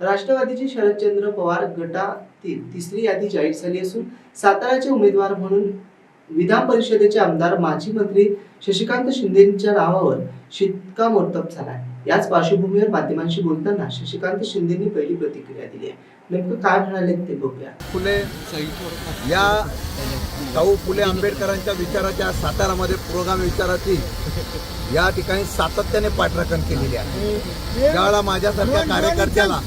राष्ट्रवादीची शरदचंद्र पवार गटातील तिसरी यादी जाहीर झाली असून साताराचे उमेदवार म्हणून विधान परिषदेचे आमदार माजी मंत्री शशिकांत शिंदेंच्या नावावर शिक्कामोर्तब झाला आहे। याच पार्श्वभूमीवर माध्यमांशी बोलताना शशिकांत शिंदेंनी पहिली प्रतिक्रिया दिली आहे। नेमकं काय म्हणाले ते बघूया। फुले या शाहू फुले आंबेडकरांच्या विचाराच्या सातारामध्ये पुरोगामी विचाराची या ठिकाणी सातत्याने पाठराखण केलेली आहे। त्यावेळेला माझ्यासारख्या कार्यकर्त्याला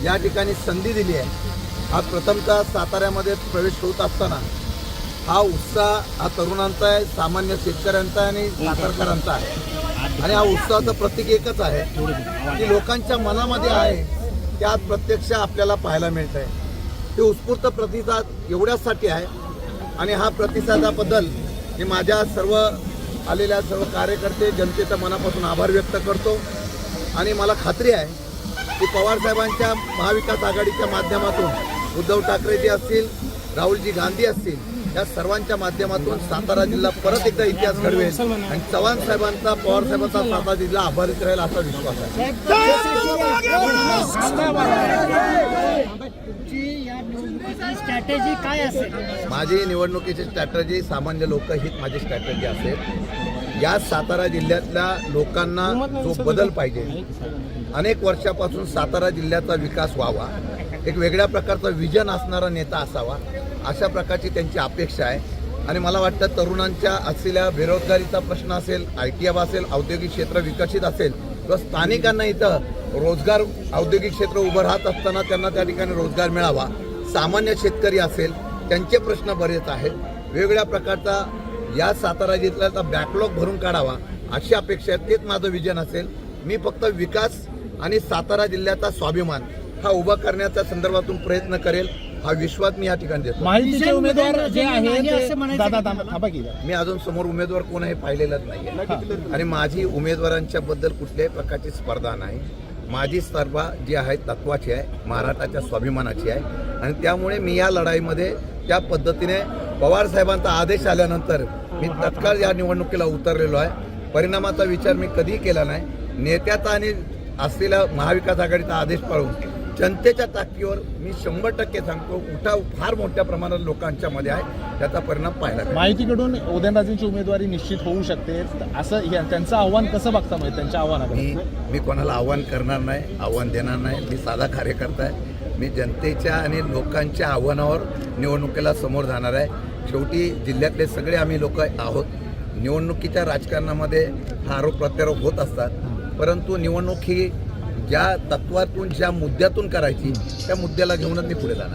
या ठिकाणी संधी दिली आहे। आज प्रथमतः साताऱ्यामध्ये प्रवेश होत असताना हा उत्साह हा तरुणांचा आहे, सामान्य शेतकऱ्यांचा आणि सातारकरांचा आहे। आणि हा उत्साहाचं प्रतीक एकच आहे की लोकांच्या मनामध्ये आहे त्यात प्रत्यक्ष आपल्याला पाहायला मिळत आहे। ते उत्स्फूर्त प्रतिसाद एवढ्यासाठी आहे आणि हा प्रतिसादाबद्दल मी माझ्या सर्व आलेल्या सर्व कार्यकर्ते जनतेच्या मनापासून आभार व्यक्त करतो। आणि मला खात्री आहे की पवारसाहेबांच्या महाविकास आघाडीच्या माध्यमातून उद्धव ठाकरेजी असतील, राहुलजी गांधी असतील, या सर्वांच्या माध्यमातून सातारा जिल्हा परत एकदा इतिहास घडवेल आणि चव्हाण साहेबांचा, पवार साहेबांचा सातारा जिल्हा आभारित राहील असा विश्वास आहे। स्ट्रॅटेजी काय असेल? माझी निवडणुकीची स्ट्रॅटेजी सामान्य लोकहित माझी स्ट्रॅटेजी असेल। या सातारा जिल्ह्यातल्या लोकांना जो बदल पाहिजे, अनेक वर्षापासून सातारा जिल्ह्याचा विकास व्हावा, एक वेगळ्या प्रकारचा विजन असणारा नेता असावा, अशा प्रकारची त्यांची अपेक्षा आहे। आणि मला वाटतं तरुणांच्या असलेल्या बेरोजगारीचा प्रश्न असेल, ITI असेल, औद्योगिक क्षेत्र विकसित असेल किंवा स्थानिकांना इथं रोजगार औद्योगिक क्षेत्र उभं राहत असताना त्यांना त्या ठिकाणी रोजगार मिळावा, सामान्य शेतकरी असेल त्यांचे प्रश्न बरेच आहेत। वेगवेगळ्या प्रकारचा या सातारा जिल्ह्याचा बॅकलॉग भरून काढावा अशी अपेक्षा आहे। तेच माझं विजन असेल। मी फक्त विकास आणि सातारा जिल्ह्याचा स्वाभिमान हा उभा करण्याच्या संदर्भातून प्रयत्न करेल, हा विश्वास मी या ठिकाणी देतो। माहितीचे उमेदवार जे आहेत मी अजून समोर उमेदवार कोण आहे पाहिलेलाच नाहीये आणि माझी उमेदवारांच्या बद्दल कुठल्याही प्रकारची स्पर्धा नाही। माझी स्पर्धा जी आहे तत्वाची आहे, महाराष्ट्राच्या स्वाभिमानाची आहे आणि त्यामुळे मी या लढाईमध्ये त्या पद्धतीने पवार साहेबांचा आदेश आल्यानंतर मी तत्काळ या निवडणुकीला उतरलेलो आहे। परिणामाचा विचार मी कधीही केला नाही। नेत्याचा आणि असलेला महाविकास आघाडीचा आदेश पाळून जनतेच्या ताकदीवर मी 100% सांगतो उठाव फार मोठ्या प्रमाणात लोकांच्या मध्ये आहे, त्याचा परिणाम पाहायला मिळाला। माहितीकडून उदयनराजेंची उमेदवारी निश्चित होऊ शकते असं त्यांचं आव्हान कसं बघता? म्हणजे त्यांच्या आव्हानाकडे मी कोणाला आव्हान करणार नाही, आव्हान देणार नाही। मी साधा कार्यकर्ता आहे। मी जनतेच्या आणि लोकांच्या आव्हानावर निवडणुकीला समोर जाणार आहे। शेवटी जिल्ह्यातले सगळे आम्ही लोक आहोत। निवडणुकीच्या राजकारणामध्ये हा आरोप प्रत्यारोप होत असतात, परंतु निवडणूक ही ज्या तत्वातून ज्या मुद्द्यातून करायची त्या मुद्द्याला घेऊनच मी पुढे जाणार।